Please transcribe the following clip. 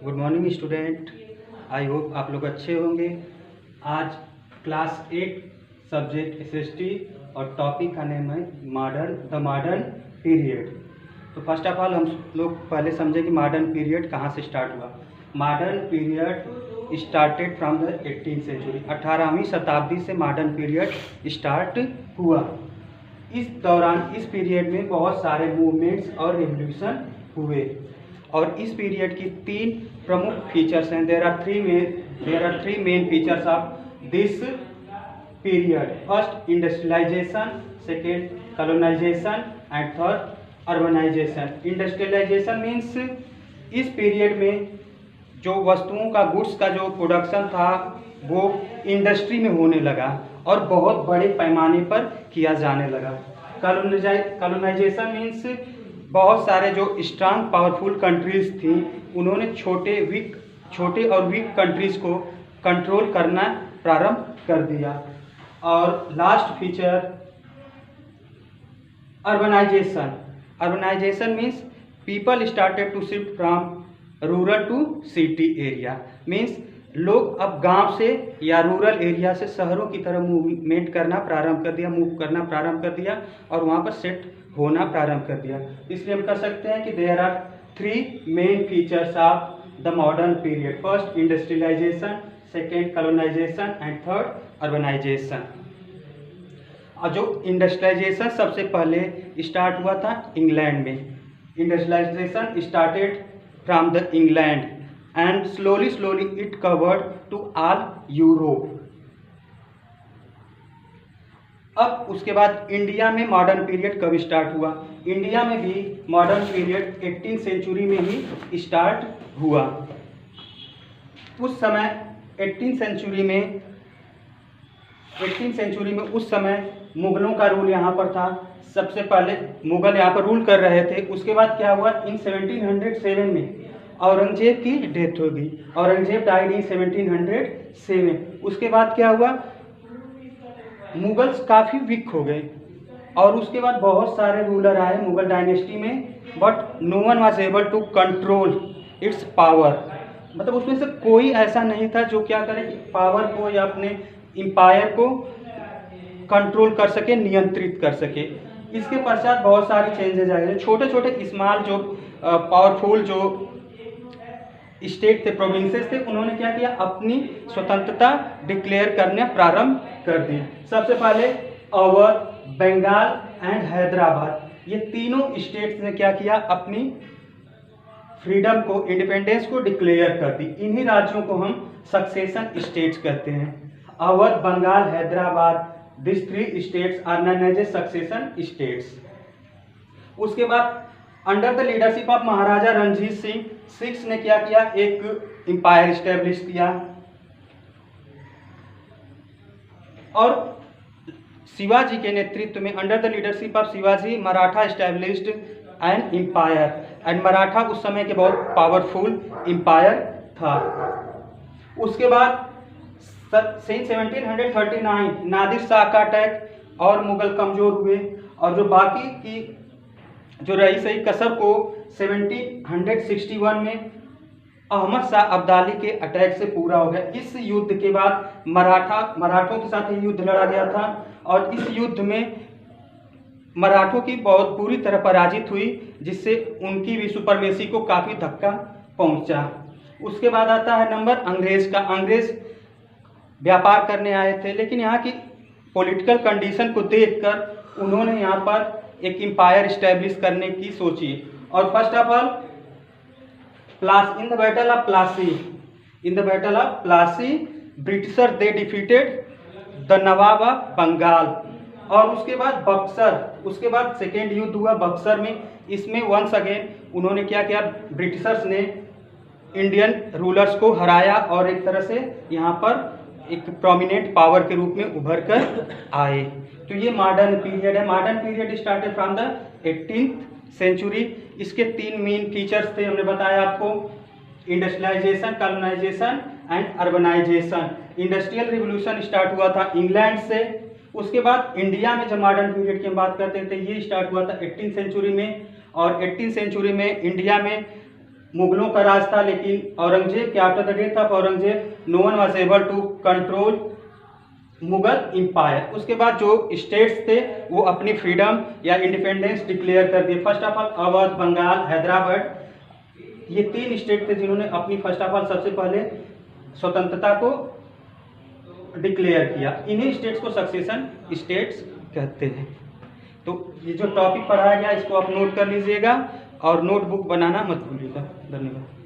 Good morning student. I hope आप लोग अच्छे होंगे। आज क्लास 8 सब्जेक्ट एसएसटी और टॉपिक का नेम है मॉडर्न पीरियड। तो फर्स्ट ऑफ ऑल हम लोग पहले समझे कि मॉडर्न पीरियड कहाँ से स्टार्ट हुआ। Modern period started from the 18th century. 18वीं शताब्दी से मॉडर्न पीरियड स्टार्ट हुआ। इस दौरान इस पीरियड में बहुत सारे मूवमेंट्स और रिवोल्यूशन हुए और इस पीरियड की 3 प्रमुख फीचर्स हैं। There are three main features of this period. First industrialization, second colonization and third urbanization. Industrialization means इस पीरियड में जो वस्तुओं का गुड्स का जो प्रोडक्शन था वो इंडस्ट्री में होने लगा और बहुत बड़े पैमाने पर किया जाने लगा। कॉलोनाइजेशन मीन्स बहुत सारे जो स्ट्रांग पावरफुल कंट्रीज थी उन्होंने छोटे और वीक कंट्रीज को कंट्रोल करना प्रारंभ कर दिया। और last feature urbanization means people started to shift from rural to city area. Means लोग अब गांव से या रूरल एरिया से शहरों की तरफ मूव करना प्रारंभ कर दिया और वहां पर सेट होना प्रारंभ कर दिया। इसलिए हम कह सकते हैं कि there are 3 main features of the modern period. First industrialization, second colonization and third urbanization. और जो इंडस्ट्रियलाइजेशन सबसे पहले स्टार्ट हुआ था इंग्लैंड में। Industrialization started from the England and slowly it covered to all Europe। अब उसके बाद इंडिया में मॉडर्न पीरियड कब स्टार्ट हुआ? इंडिया में भी मॉडर्न पीरियड 18th सेंचुरी में ही स्टार्ट हुआ। उस समय 18th सेंचुरी में उस समय मुगलों का रूल यहाँ पर था। सबसे पहले मुगल यहाँ पर रूल कर रहे थे। उसके बाद क्या हुआ, इन 1707 में औरंगजेब की डेथ हो गई। Aurangzeb died in 1707। उसके बाद क्या हुआ, मुगल्स काफ़ी वीक हो गए और उसके बाद बहुत सारे रूलर आए मुगल डायनेस्टी में, but no one was able to control its power. मतलब उसमें से कोई ऐसा नहीं था जो क्या करे कि पावर को या अपने एम्पायर को कंट्रोल कर सके, नियंत्रित कर सके। इसके पश्चात बहुत सारे चेंजेस आए। छोटे छोटे स्मॉल जो पावरफुल जो स्टेट थे, प्रोविंसेस थे, उन्होंने क्या किया, अपनी स्वतंत्रता डिक्लेयर करने प्रारंभ कर दी। सबसे पहले अवध, बंगाल एंड हैदराबाद, ये तीनों स्टेट्स ने क्या किया, अपनी फ्रीडम को, इंडिपेंडेंस को डिक्लेयर कर दी। इन्हीं राज्यों को हम सक्सेशन स्टेट्स कहते हैं। Awadh, Bengal, Hyderabad, this 3 states are known as a succession states. उसके बाद under the leadership of Maharaja Ranjit Singh 6 ने क्या किया, एक एम्पायर स्टैब्लिश किया। और शिवाजी के नेतृत्व में under the leadership of Shivaji Maratha established an empire and Maratha उस समय के बहुत पावरफुल एम्पायर था। उसके बाद 1739 नादिर शाह का अटैक और मुगल कमजोर हुए और जो बाकी की जो रही सही कसर को 1761 में अहमद शाह अब्दाली के अटैक से पूरा हो गया। इस युद्ध के बाद मराठों के साथ ये युद्ध लड़ा गया था और इस युद्ध में मराठों की बहुत बुरी तरह पराजित हुई, जिससे उनकी भी सुपरमेसी को काफ़ी धक्का पहुंचा। उसके बाद आता है नंबर अंग्रेज का। अंग्रेज व्यापार करने आए थे, लेकिन यहाँ की पॉलिटिकल कंडीशन को देखकर उन्होंने यहाँ पर एक एम्पायर स्टैब्लिश करने की सोची। और first of all in the battle of Plassey britisher they defeated the nawab of Bengal. और उसके बाद बक्सर, उसके बाद सेकेंड युद्ध हुआ बक्सर में। इसमें वंस अगेन उन्होंने क्या किया, ब्रिटिशर्स ने इंडियन रूलर्स को हराया और एक तरह से यहाँ पर एक प्रोमिनेंट पावर के रूप में उभर कर आए। तो ये मॉडर्न पीरियड है। Modern period started from the 18th century. इसके 3 मेन फीचर्स थे, हमने बताया आपको, industrialization, colonization and urbanization. Industrial revolution start हुआ था इंग्लैंड से। उसके बाद इंडिया में जब मॉडर्न पीरियड की हम बात करते थे, ये स्टार्ट हुआ था 18th सेंचुरी में। और 18th सेंचुरी में इंडिया में मुगलों का राज था, लेकिन औरंगजेब के after the death of Aurangzeb no one was able to control Mughal empire. उसके बाद जो स्टेट्स थे वो अपनी फ्रीडम या इंडिपेंडेंस डिक्लेयर कर दिए। First of all Awadh, Bengal, Hyderabad, ये 3 स्टेट थे जिन्होंने अपनी फर्स्ट ऑफ ऑल सबसे पहले स्वतंत्रता को डिक्लेयर किया। इन्हीं स्टेट्स को सक्सेशन स्टेट्स कहते हैं। तो ये जो टॉपिक पढ़ाया गया इसको आप नोट कर लीजिएगा और नोटबुक बनाना मत भूलिएगा। धन्यवाद।